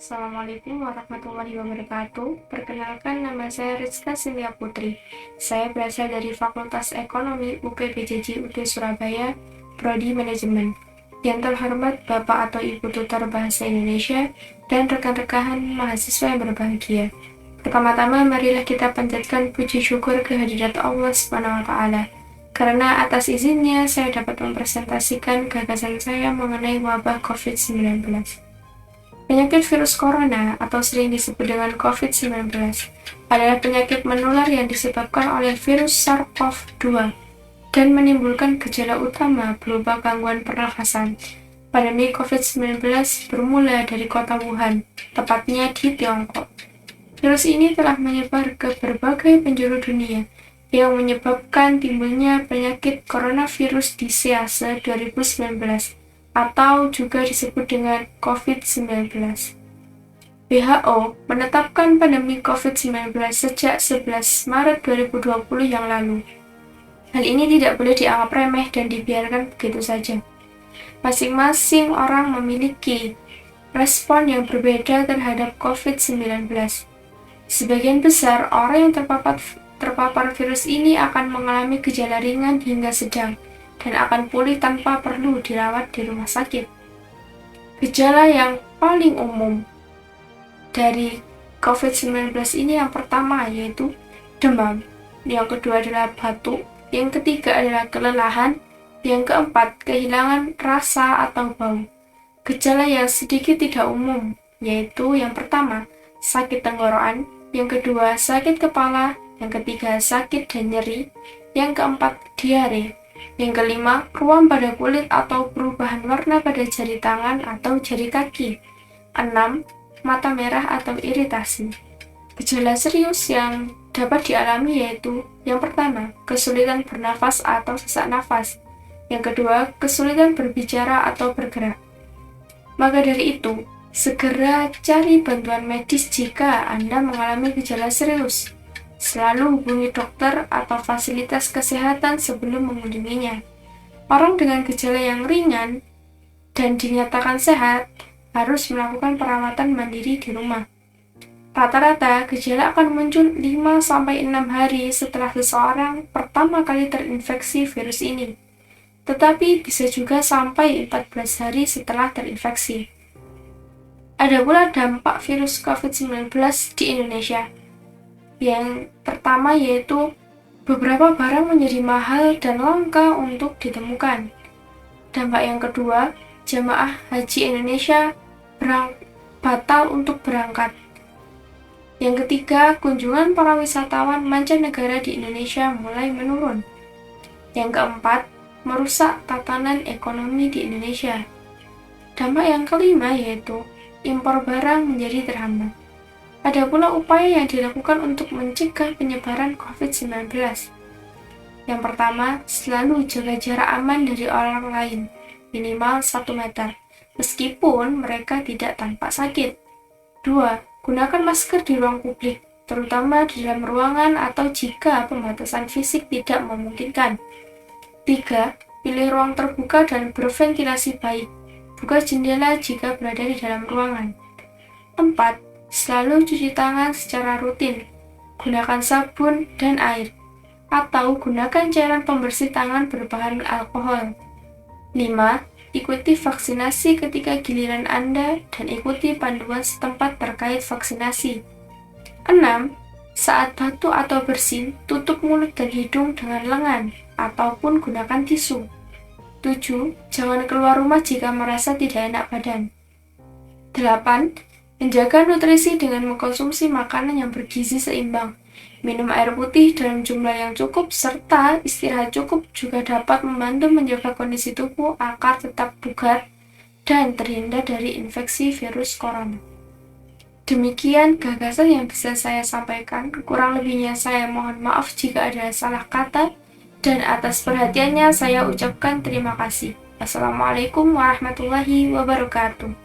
Assalamualaikum warahmatullahi wabarakatuh. Perkenalkan, nama saya Rizka Sintia Putri. Saya berasal dari Fakultas Ekonomi UPBJJ UD Surabaya, Prodi Manajemen. Yang terhormat Bapak atau Ibu Tutor Bahasa Indonesia dan rekan-rekan mahasiswa yang berbahagia. Pertama-tama, marilah kita panjatkan puji syukur kehadirat Allah Subhanahu wa Ta'ala. Karena atas izinnya, saya dapat mempresentasikan gagasan saya mengenai wabah COVID-19. Penyakit virus corona atau sering disebut dengan COVID-19 adalah penyakit menular yang disebabkan oleh virus SARS-CoV-2 dan menimbulkan gejala utama berupa gangguan pernafasan. Pandemi COVID-19 bermula dari kota Wuhan, tepatnya di Tiongkok. Virus ini telah menyebar ke berbagai penjuru dunia yang menyebabkan timbulnya penyakit coronavirus disease 2019 atau juga disebut dengan COVID-19. WHO menetapkan pandemi COVID-19 sejak 11 Maret 2020 yang lalu. Hal ini tidak boleh dianggap remeh dan dibiarkan begitu saja. Masing-masing orang memiliki respon yang berbeda terhadap COVID-19. Sebagian besar orang yang terpapar virus ini akan mengalami gejala ringan hingga sedang dan akan pulih tanpa perlu dirawat di rumah sakit. Gejala yang paling umum dari COVID-19 ini yang pertama yaitu demam, yang kedua adalah batuk, yang ketiga adalah kelelahan, yang keempat kehilangan rasa atau bau. Gejala yang sedikit tidak umum yaitu yang pertama sakit tenggorokan, yang kedua sakit kepala, yang ketiga sakit dan nyeri, yang keempat diare. Yang kelima, ruam pada kulit atau perubahan warna pada jari tangan atau jari kaki. 6. Mata merah atau iritasi. Gejala serius yang dapat dialami yaitu yang pertama, kesulitan bernafas atau sesak nafas. Yang kedua, kesulitan berbicara atau bergerak. Maka dari itu, segera cari bantuan medis jika Anda mengalami gejala serius. Selalu hubungi dokter atau fasilitas kesehatan sebelum mengunjunginya. Orang dengan gejala yang ringan dan dinyatakan sehat harus melakukan perawatan mandiri di rumah. Rata-rata gejala akan muncul 5-6 hari setelah seseorang pertama kali terinfeksi virus ini. Tetapi bisa juga sampai 14 hari setelah terinfeksi. Ada pula dampak virus COVID-19 di Indonesia. Yang pertama yaitu beberapa barang menjadi mahal dan langka untuk ditemukan. Dampak yang kedua, jamaah haji Indonesia batal untuk berangkat. Yang ketiga, kunjungan para wisatawan mancanegara di Indonesia mulai menurun. Yang keempat, merusak tatanan ekonomi di Indonesia. Dampak yang kelima yaitu impor barang menjadi terhambat. Ada pula upaya yang dilakukan untuk mencegah penyebaran COVID-19. Yang pertama, selalu jaga jarak aman dari orang lain, minimal 1 meter, meskipun mereka tidak tampak sakit. 2. Gunakan masker di ruang publik, terutama di dalam ruangan atau jika pembatasan fisik tidak memungkinkan. 3. Pilih ruang terbuka dan berventilasi baik. Buka jendela jika berada di dalam ruangan. 4. Selalu cuci tangan secara rutin. Gunakan sabun dan air. Atau gunakan cairan pembersih tangan berbahan alkohol. 5. Ikuti vaksinasi ketika giliran Anda dan ikuti panduan setempat terkait vaksinasi. 6. Saat batuk atau bersin, tutup mulut dan hidung dengan lengan ataupun gunakan tisu. 7. Jangan keluar rumah jika merasa tidak enak badan. 8. Menjaga nutrisi dengan mengkonsumsi makanan yang bergizi seimbang. Minum air putih dalam jumlah yang cukup serta istirahat cukup juga dapat membantu menjaga kondisi tubuh agar tetap bugar dan terhindar dari infeksi virus corona. Demikian gagasan yang bisa saya sampaikan. Kurang lebihnya saya mohon maaf jika ada salah kata, dan atas perhatiannya saya ucapkan terima kasih. Assalamualaikum warahmatullahi wabarakatuh.